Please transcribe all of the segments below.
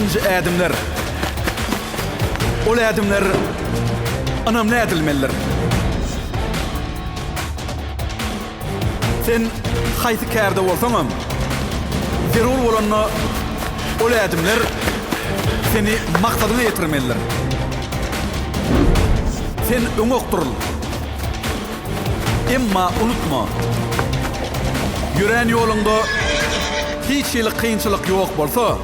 birinci adımlar. Ol adımlar önemli edilmelidir. Sen haytı kärde bolsaňam, zerur bolanna ol adımlar seni maksadyna ýetirmelidir. Sen öňok durul. Emma unutma. Yürän ýolunda hiç ýyly kynçylyk ýok bolsa,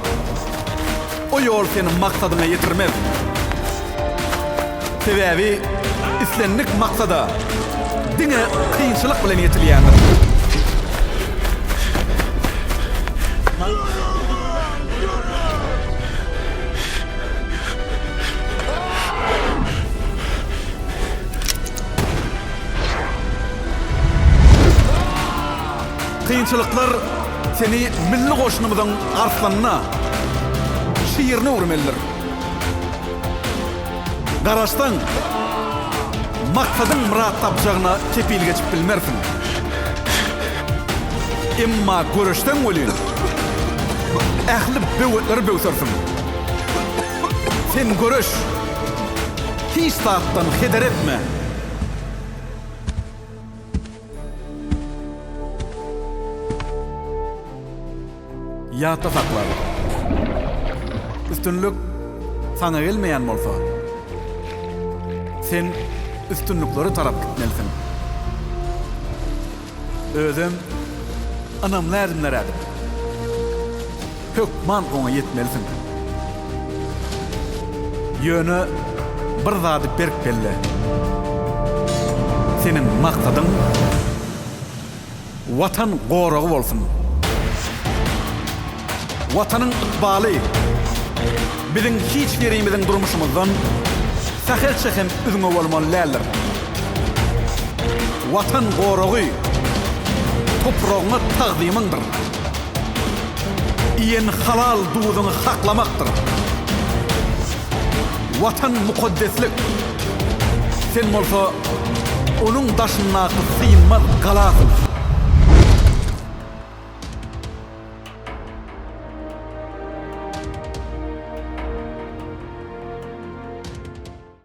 o ýol seni maksadyna ýetirmez. Sebäbi islenlik maksada diňe kynçylyk bilen ýetilýändir. Kynçylyklar seni milli goşunumyzyň arslanyna, şiirine urmelidir. Garaşdan maksadyň murat tapjagyna kepil geçip bilmersin. Emma görüşden bolýan ähli böwetleri böwsersin. Sen görüş hiç taatdan heder etme. Ýatda saklar. Üstünlük sana gelmeýän bolsa, sen üstünlükleri tarap gitmelisin. Özüm anamlar adımlar adım. Hökman ona yetmelisin. Yönü bir zady berk belli. Senin maksadyň watan goragy bolsun. Watanyň ykbaly biziň hiç berýimiziň durmuşymyzdan sahelçe hem üzüňe bolmalydyr. Watan goragy topragyna tagdymyňdyr. Iýen halal duýuňy haklamakdyr. Watan mukaddeslik. Sen bolsa onuň daşyna sığynmaz galasyn.